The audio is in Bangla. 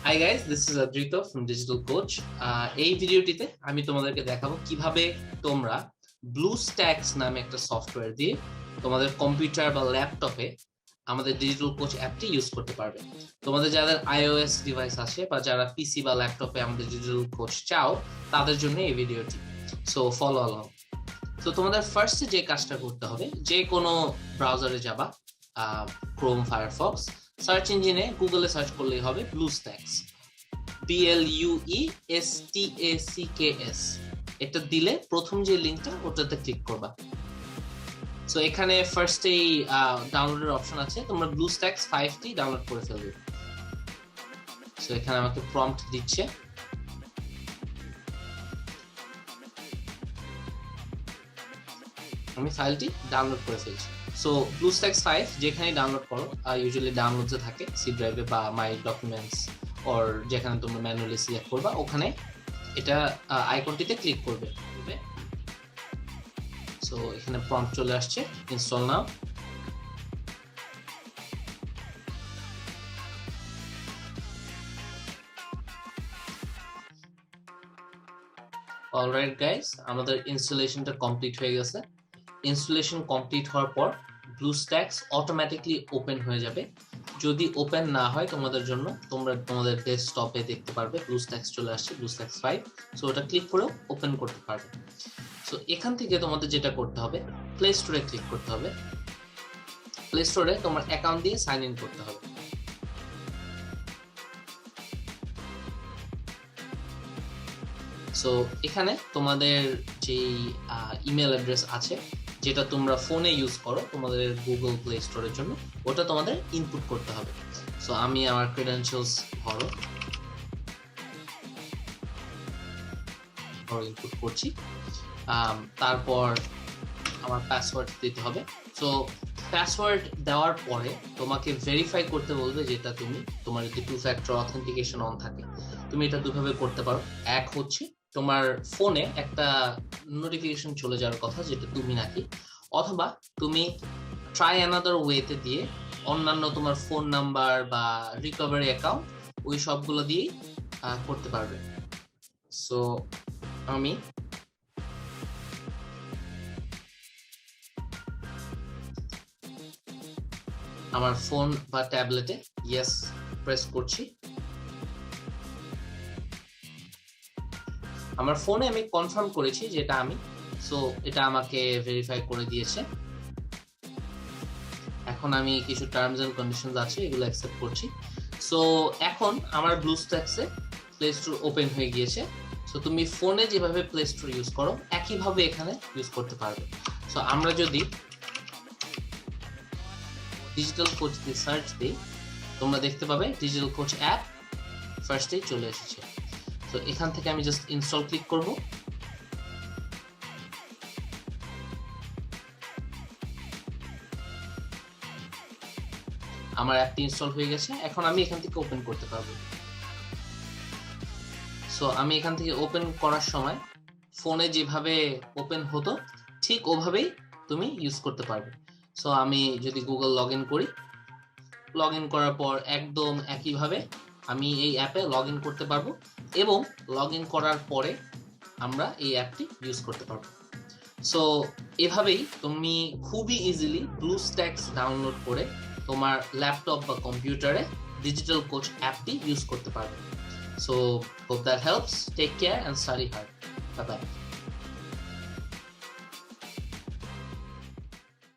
Hi guys, this is Adrito from DigitalCoach. এই ভিডিওটিতে আমি তোমাদেরকে দেখাবো কিভাবে তোমরা BlueStacks নামে একটা সফটওয়্যার দিয়ে তোমাদের কম্পিউটার বা ল্যাপটপে আমাদের DigitalCoach অ্যাপটি ইউজ করতে পারবে। তোমাদের যাদের iOS ডিভাইস আছে বা যারা পিসি বা ল্যাপটপে আমাদের DigitalCoach চাও তাদের জন্য এই ভিডিওটি। So follow along. তো তোমাদের ফার্স্টে যে কাজটা করতে হবে, যে কোনো ব্রাউজারে যাবা, ক্রোম, ফায়ারফক্স, সার্চ ইঞ্জিনে গুগলে সার্চ করলেই হবে BlueStacks, BLUESTACKS। এটা দিলে প্রথম যে লিঙ্কটা ওটাতে ক্লিক করবা। সো এখানে ফার্স্টেই ডাউনলোডের অপশন আছে, তোমরা BlueStacks 5টি ডাউনলোড করে ফেলবে। সো এখানে আমাকে প্রম্পট দিচ্ছে, আমি ফাইলটি ডাউনলোড করে ফেলছি। সো BlueStacks 5 যেখানে ডাউনলোড করো, ইউজুয়ালি ডাউনলোডসে থাকে সি ড্রাইভে বা মাই ডকুমেন্টস, অর যেখানে তোমরা ম্যানুয়ালি সিলেক্ট করবা ওখানে এটা আইকনটিতে ক্লিক করবে। সো এখানে প্রম্পট চলে আসছে, ইনস্টল নাও। অলরাইট গাইস, আমাদের ইনস্টলেশনটা কমপ্লিট হয়ে গেছে। ইনস্টলেশন কমপ্লিট হওয়ার পর BlueStacks অটোমেটিকলি ওপেন হয়ে যাবে। যদি ওপেন না হয় তোমাদের জন্য, তোমরা তোমাদের ডেস্কটপে দেখতে পারবে BlueStacks চলে আসছে, BlueStacks 5। সো ওটা ক্লিক করেও ওপেন করতে পারবে। সো এখান থেকে তোমাদের যেটা করতে হবে, প্লে স্টোরে ক্লিক করতে হবে। প্লে স্টোরে তোমার অ্যাকাউন্ট দিয়ে সাইন ইন করতে হবে। সো এখানে তোমাদের যে ইমেল অ্যাড্রেস আছে যেটা তোমরা ফোনে ইউজ করো তোমাদের গুগল প্লে স্টোরের জন্য, ওটা তোমাদের ইনপুট করতে হবে। সো আমি আমার ক্রেডেনশিয়ালস ইনপুট করছি, তারপর আমার পাসওয়ার্ড দিতে হবে। সো পাসওয়ার্ড দেওয়ার পরে তোমাকে ভেরিফাই করতে বলবে, যেটা তোমার যদি 2 ফ্যাক্টর অথেন্টিকেশন অন থাকে তুমি এটা দুভাবে করতে পারো। এক হচ্ছে তোমার ফোনে একটা নোটিফিকেশন চলে যাওয়ার কথা যেটা তুমি নাকি, অথবা তুমি ট্রাই অ্যানাদার ওয়েতে দিয়ে অন্যান্য তোমার ফোন নাম্বার বা রিকভারি অ্যাকাউন্ট ওই সবগুলো দিয়েই করতে পারবে। সো আমি আমার ফোন বা ট্যাবলেটে ইয়েস প্রেস করছি। আমার ফোনে আমি কনফার্ম করেছি যেটা আমি, সো এটা আমাকে ভেরিফাই করে দিয়েছে। এখন আমি কিছু টার্মস এন্ড কন্ডিশনস আছে এগুলো অ্যাকসেপ্ট করছি। সো এখন আমার BlueStacks এ প্লে স্টোর ওপেন হয়ে গিয়েছে। সো তুমি ফোনে যেভাবে প্লে স্টোর ইউজ করো একইভাবে এখানে ইউজ করতে পারবে। সো আমরা যদি DigitalCoach দিয়ে সার্চ দিই, তোমরা দেখতে পাবে DigitalCoach অ্যাপ ফার্স্টেই চলে এসেছে। তো এখান থেকে আমি জাস্ট ইনস্টল ক্লিক করব। আমার অ্যাপটি ইনস্টল হয়ে গেছে, এখন আমি এখান থেকে ওপেন করতে পারবো। সো আমি এখান থেকে ওপেন করার সময় ফোনে যেভাবে ওপেন হতো ঠিক ওভাবেই তুমি ইউজ করতে পারবে। সো আমি যদি গুগল লগ ইন করি, লগ ইন করার পর একদম একইভাবে আমি এই অ্যাপে লগ ইন করতে পারবো, এবং লগ ইন করার পরে আমরা এই অ্যাপটি ইউজ করতে পারবো। সো এভাবেই তুমি খুবই ইজিলি BlueStacks ডাউনলোড করে তোমার ল্যাপটপ বা কম্পিউটারে DigitalCoach অ্যাপটি ইউজ করতে পারবে। So hope that helps. Take care and study hard. Bye by.